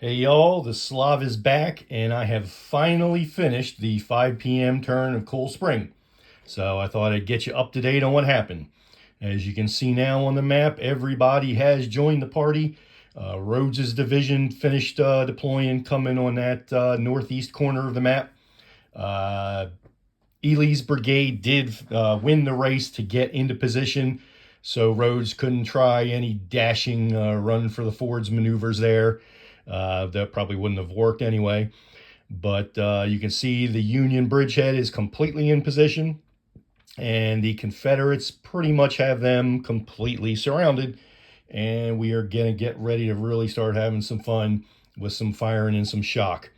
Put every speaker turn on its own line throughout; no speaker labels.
Hey y'all, the Slav is back, and I have finally finished the 5 p.m. turn of Cool Spring. So I thought I'd get you up to date on what happened. As you can see now on the map, everybody has joined the party. Rhodes's division finished deploying, coming on that northeast corner of the map. Uh, Ely's brigade did win the race to get into position, so Rhodes couldn't try any dashing run for the forwards maneuvers there. That probably wouldn't have worked anyway. But you can see the Union bridgehead is completely in position, and the Confederates pretty much have them completely surrounded. And we are going to get ready to really start having some fun with some firing and some shock.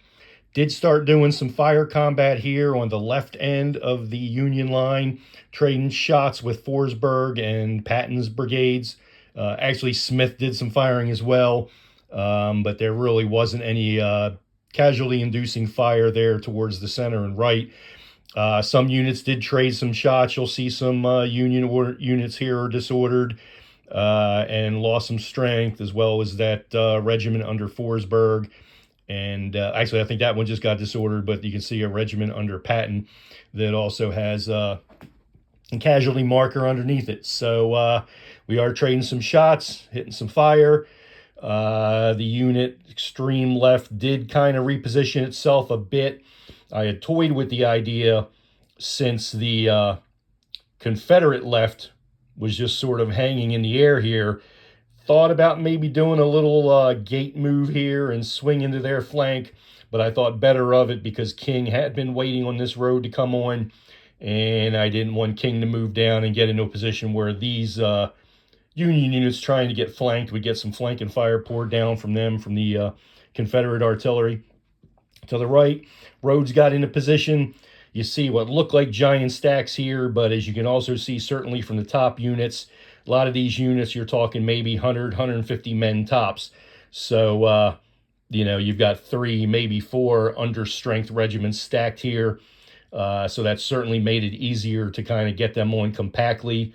Did start doing some fire combat here on the left end of the Union line, trading shots with Forsberg and Patton's brigades. Actually, Smith did some firing as well, but there really wasn't any casualty-inducing fire there towards the center and right. Some units did trade some shots. You'll see some Union units here are disordered and lost some strength, as well as that regiment under Forsberg. And actually, I think that one just got disordered, but you can see a regiment under Patton that also has a casualty marker underneath it. So we are trading some shots, hitting some fire. The unit extreme left did kind of reposition itself a bit. I had toyed with the idea, since the Confederate left was just sort of hanging in the air here, thought about maybe doing a little gate move here and swing into their flank, but I thought better of it because King had been waiting on this road to come on, and I didn't want King to move down and get into a position where these Union units trying to get flanked would get some flanking fire poured down from them, from the Confederate artillery. To the right, Rhodes got into position. You see what look like giant stacks here, but as you can also see, certainly from the top units, a lot of these units, you're talking maybe 100, 150 men tops. So, you've got 3, maybe 4 under-strength regiments stacked here. So that certainly made it easier to kind of get them on compactly.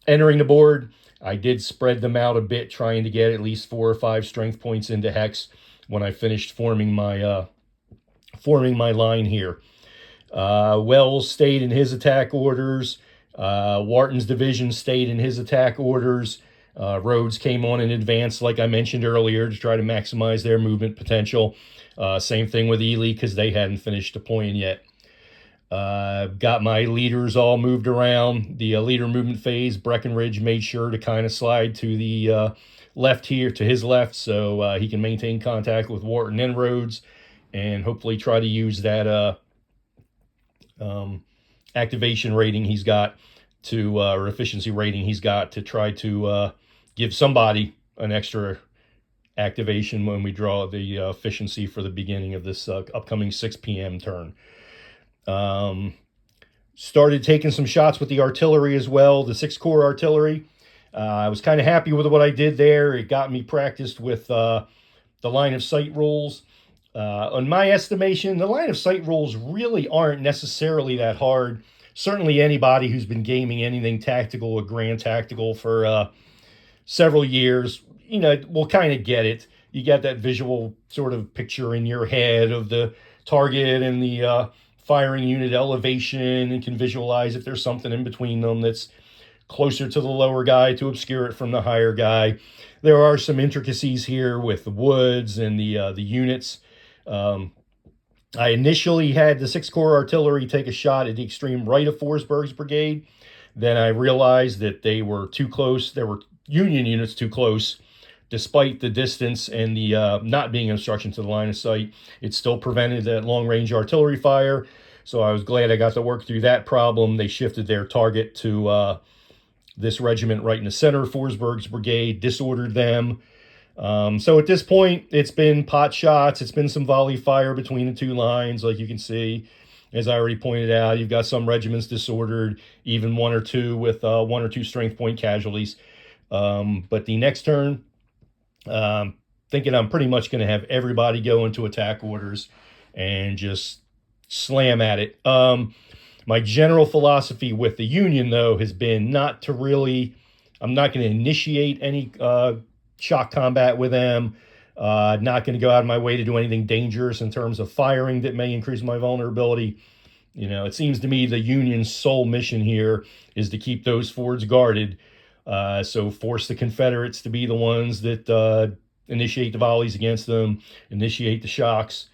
Entering the board, I did spread them out a bit, trying to get at least 4 or 5 strength points into hex when I finished forming my line here. Wells stayed in his attack orders. Wharton's division stayed in his attack orders. Rhodes came on in advance, like I mentioned earlier, to try to maximize their movement potential. Same thing with Ely, because they hadn't finished deploying yet. Got my leaders all moved around. The leader movement phase, Breckinridge made sure to kind of slide to the left here, to his left, so he can maintain contact with Wharton and Rhodes, and hopefully try to use that activation rating he's got to, or efficiency rating he's got, to try to give somebody an extra activation when we draw the efficiency for the beginning of this upcoming 6 p.m. turn. Started taking some shots with the artillery as well, the 6 Corps artillery. I was kind of happy with what I did there. It got me practiced with the line of sight rules. On my estimation, the line of sight rules really aren't necessarily that hard. Certainly anybody who's been gaming anything tactical or grand tactical for several years, will kind of get it. You get that visual sort of picture in your head of the target and the firing unit elevation, and can visualize if there's something in between them that's closer to the lower guy to obscure it from the higher guy. There are some intricacies here with the woods and the units. I initially had the 6 Corps artillery take a shot at the extreme right of Forsberg's brigade. Then I realized that they were too close. There were Union units too close. Despite the distance and the not being an obstruction to the line of sight, it still prevented that long-range artillery fire. So I was glad I got to work through that problem. They shifted their target to this regiment right in the center of Forsberg's brigade, disordered them. So at this point, it's been pot shots. It's been some volley fire between the two lines, like you can see. As I already pointed out, you've got some regiments disordered, even 1 or 2 with 1 or 2 strength point casualties. But the next turn, thinking I'm pretty much going to have everybody go into attack orders and just slam at it. My general philosophy with the Union, though, has been not to really, I'm not going to initiate any shock combat with them. Not going to go out of my way to do anything dangerous in terms of firing that may increase my vulnerability. You know, it seems to me the Union's sole mission here is to keep those forts guarded. So force the Confederates to be the ones that initiate the volleys against them, initiate the shocks,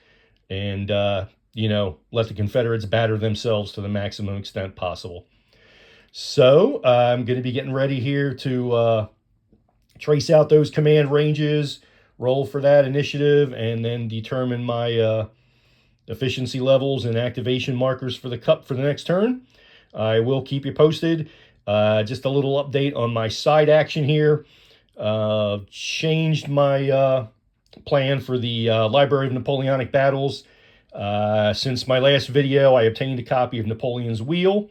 and, you know, let the Confederates batter themselves to the maximum extent possible. So I'm going to be getting ready here to trace out those command ranges, roll for that initiative, and then determine my efficiency levels and activation markers for the cup for the next turn. I will keep you posted. Just a little update on my side action here. Changed my plan for the Library of Napoleonic Battles. Since my last video, I obtained a copy of Napoleon's Wheel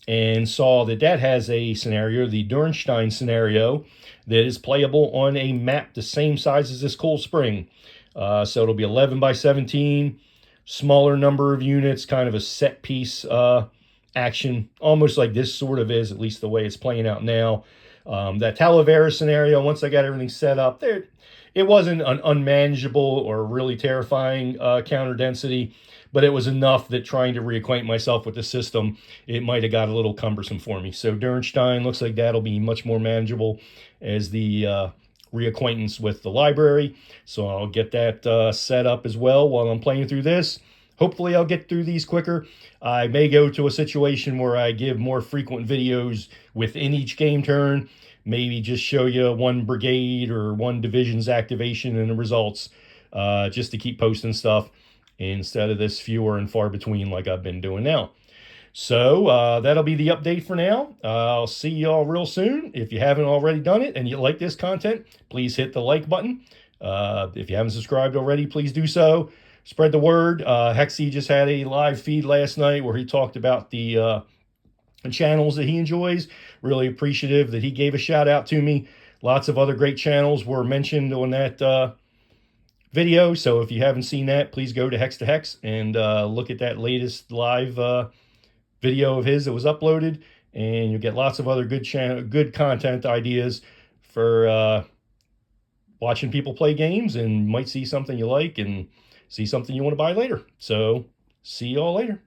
and saw that that has a scenario, the Dürnstein scenario, that is playable on a map the same size as this Cold Spring. So it'll be 11 by 17, smaller number of units, kind of a set piece action, almost like this sort of is, at least the way it's playing out now. That Talavera scenario, once I got everything set up, there, it wasn't an unmanageable or really terrifying counter density, but it was enough that trying to reacquaint myself with the system, it might have got a little cumbersome for me. So Dürnstein looks like that'll be much more manageable as the reacquaintance with the library. So I'll get that set up as well while I'm playing through this. Hopefully I'll get through these quicker. I may go to a situation where I give more frequent videos within each game turn. Maybe just show you one brigade or one division's activation and the results, just to keep posting stuff instead of this fewer and far between like I've been doing now. So that'll be the update for now. I'll see y'all real soon. If you haven't already done it and you like this content, please hit the like button. If you haven't subscribed already, please do so. Spread the word. Hexy just had a live feed last night where he talked about the channels that he enjoys. Really appreciative that he gave a shout out to me. Lots of other great channels were mentioned on that video. So if you haven't seen that, please go to Hex and look at that latest live video of his that was uploaded, and you'll get lots of other good content ideas for watching people play games, and might see something you like and see something you want to buy later. So see y'all later.